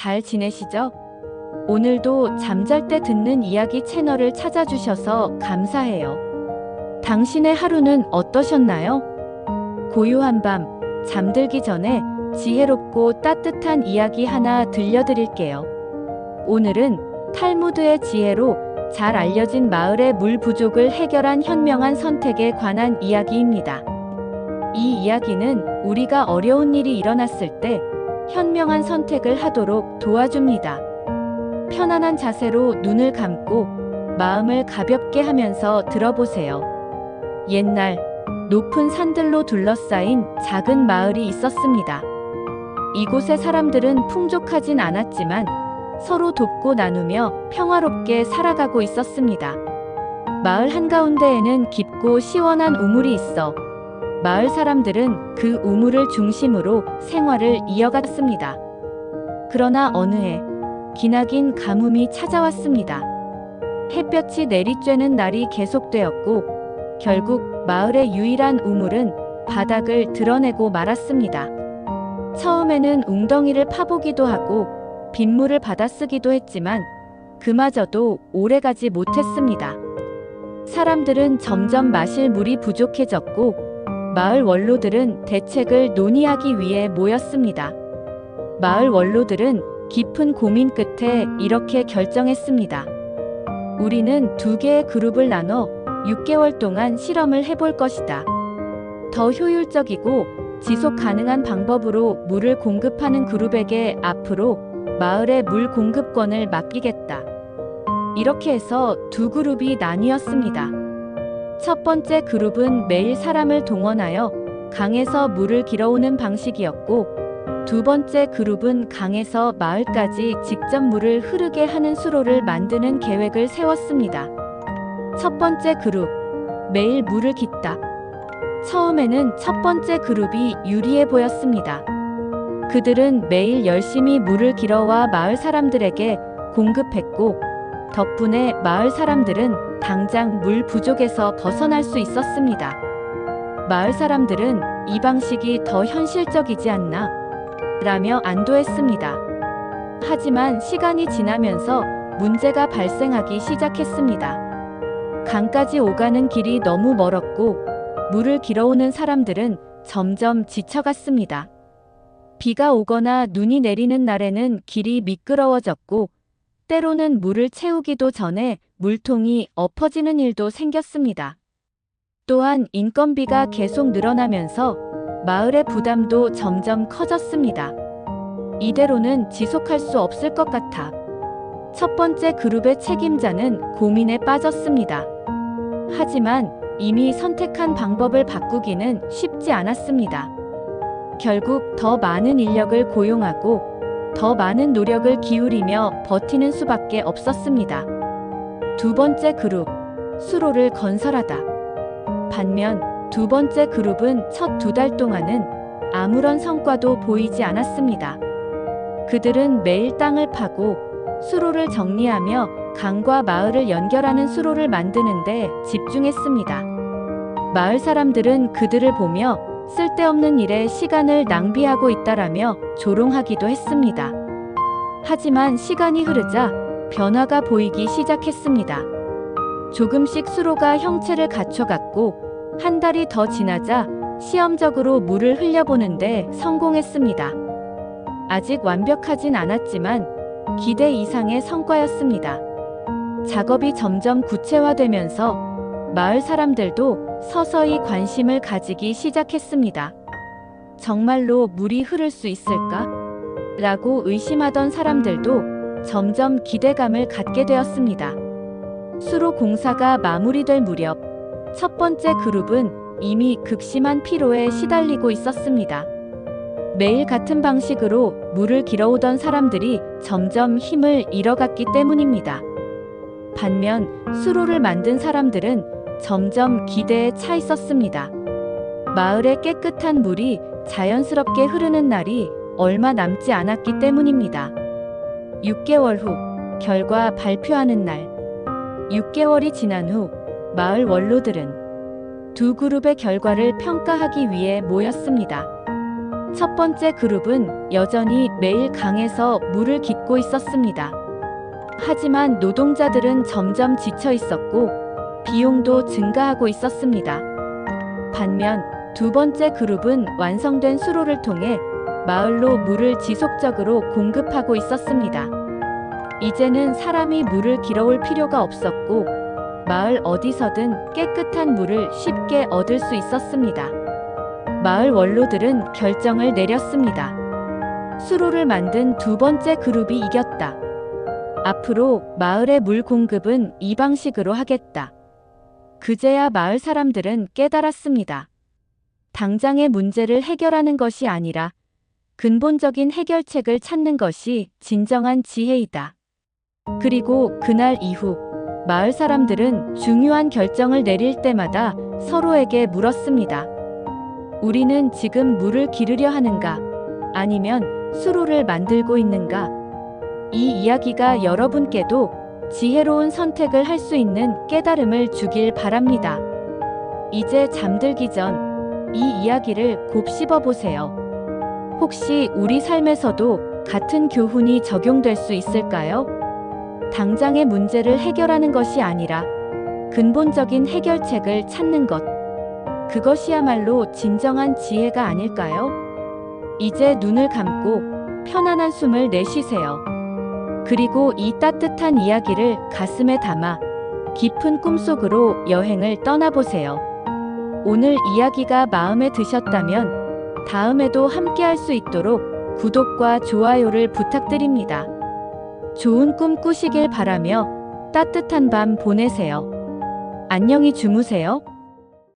잘 지내시죠? 오늘도 잠잘 때 듣는 이야기 채널을 찾아주셔서 감사해요. 당신의 하루는 어떠셨나요? 고요한 밤, 잠들기 전에 지혜롭고 따뜻한 이야기 하나 들려드릴게요. 오늘은 탈무드의 지혜로 잘 알려진 마을의 물 부족을 해결한 현명한 선택에 관한 이야기입니다. 이 이야기는 우리가 어려운 일이 일어났을 때 현명한 선택을 하도록 도와줍니다. 편안한 자세로 눈을 감고 마음을 가볍게 하면서 들어보세요. 옛날 높은 산들로 둘러싸인 작은 마을이 있었습니다. 이곳의 사람들은 풍족하진 않았지만 서로 돕고 나누며 평화롭게 살아가고 있었습니다. 마을 한가운데에는 깊고 시원한 우물이 있어 마을 사람들은 그 우물을 중심으로 생활을 이어갔습니다. 그러나 어느 해 기나긴 가뭄이 찾아왔습니다. 햇볕이 내리쬐는 날이 계속되었고 결국 마을의 유일한 우물은 바닥을 드러내고 말았습니다. 처음에는 웅덩이를 파보기도 하고 빗물을 받아쓰기도 했지만 그마저도 오래가지 못했습니다. 사람들은 점점 마실 물이 부족해졌고 마을 원로들은 대책을 논의하기 위해 모였습니다. 마을 원로들은 깊은 고민 끝에 이렇게 결정했습니다. 우리는 두 개의 그룹을 나눠 6개월 동안 실험을 해볼 것이다. 더 효율적이고 지속 가능한 방법으로 물을 공급하는 그룹에게 앞으로 마을의 물 공급권을 맡기겠다. 이렇게 해서 두 그룹이 나뉘었습니다. 첫 번째 그룹은 매일 사람을 동원하여 강에서 물을 길어오는 방식이었고 두 번째 그룹은 강에서 마을까지 직접 물을 흐르게 하는 수로를 만드는 계획을 세웠습니다. 첫 번째 그룹, 매일 물을 깃다. 처음에는 첫 번째 그룹이 유리해 보였습니다. 그들은 매일 열심히 물을 길어와 마을 사람들에게 공급했고 덕분에 마을 사람들은 당장 물 부족에서 벗어날 수 있었습니다. 마을 사람들은 이 방식이 더 현실적이지 않나? 라며 안도했습니다. 하지만 시간이 지나면서 문제가 발생하기 시작했습니다. 강까지 오가는 길이 너무 멀었고 물을 길어오는 사람들은 점점 지쳐갔습니다. 비가 오거나 눈이 내리는 날에는 길이 미끄러워졌고 때로는 물을 채우기도 전에 물통이 엎어지는 일도 생겼습니다. 또한 인건비가 계속 늘어나면서 마을의 부담도 점점 커졌습니다. 이대로는 지속할 수 없을 것 같아 첫 번째 그룹의 책임자는 고민에 빠졌습니다. 하지만 이미 선택한 방법을 바꾸기는 쉽지 않았습니다. 결국 더 많은 인력을 고용하고 더 많은 노력을 기울이며 버티는 수밖에 없었습니다. 두 번째 그룹, 수로를 건설하다. 반면 두 번째 그룹은 첫 2달 동안은 아무런 성과도 보이지 않았습니다. 그들은 매일 땅을 파고 수로를 정리하며 강과 마을을 연결하는 수로를 만드는 데 집중했습니다. 마을 사람들은 그들을 보며 쓸데없는 일에 시간을 낭비하고 있다라며 조롱하기도 했습니다. 하지만 시간이 흐르자 변화가 보이기 시작했습니다. 조금씩 수로가 형체를 갖춰갔고 한 달이 더 지나자 시험적으로 물을 흘려보는데 성공했습니다. 아직 완벽하진 않았지만 기대 이상의 성과였습니다. 작업이 점점 구체화되면서 마을 사람들도 서서히 관심을 가지기 시작했습니다. 정말로 물이 흐를 수 있을까? 라고 의심하던 사람들도 점점 기대감을 갖게 되었습니다. 수로 공사가 마무리될 무렵 첫 번째 그룹은 이미 극심한 피로에 시달리고 있었습니다. 매일 같은 방식으로 물을 길어오던 사람들이 점점 힘을 잃어갔기 때문입니다. 반면 수로를 만든 사람들은 점점 기대에 차 있었습니다. 마을의 깨끗한 물이 자연스럽게 흐르는 날이 얼마 남지 않았기 때문입니다. 6개월 후 결과 발표하는 날. 6개월이 지난 후 마을 원로들은 두 그룹의 결과를 평가하기 위해 모였습니다. 첫 번째 그룹은 여전히 매일 강에서 물을 깃고 있었습니다. 하지만 노동자들은 점점 지쳐 있었고 비용도 증가하고 있었습니다. 반면 두 번째 그룹은 완성된 수로를 통해 마을로 물을 지속적으로 공급하고 있었습니다. 이제는 사람이 물을 길어올 필요가 없었고 마을 어디서든 깨끗한 물을 쉽게 얻을 수 있었습니다. 마을 원로들은 결정을 내렸습니다. 수로를 만든 두 번째 그룹이 이겼다. 앞으로 마을의 물 공급은 이 방식으로 하겠다. 그제야 마을 사람들은 깨달았습니다. 당장의 문제를 해결하는 것이 아니라 근본적인 해결책을 찾는 것이 진정한 지혜이다. 그리고 그날 이후 마을 사람들은 중요한 결정을 내릴 때마다 서로에게 물었습니다. 우리는 지금 물을 기르려 하는가? 아니면 수로를 만들고 있는가? 이 이야기가 여러분께도 지혜로운 선택을 할 수 있는 깨달음을 주길 바랍니다. 이제 잠들기 전 이 이야기를 곱씹어 보세요. 혹시 우리 삶에서도 같은 교훈이 적용될 수 있을까요? 당장의 문제를 해결하는 것이 아니라 근본적인 해결책을 찾는 것. 그것이야말로 진정한 지혜가 아닐까요? 이제 눈을 감고 편안한 숨을 내쉬세요. 그리고 이 따뜻한 이야기를 가슴에 담아 깊은 꿈속으로 여행을 떠나보세요. 오늘 이야기가 마음에 드셨다면 다음에도 함께할 수 있도록 구독과 좋아요를 부탁드립니다. 좋은 꿈 꾸시길 바라며 따뜻한 밤 보내세요. 안녕히 주무세요.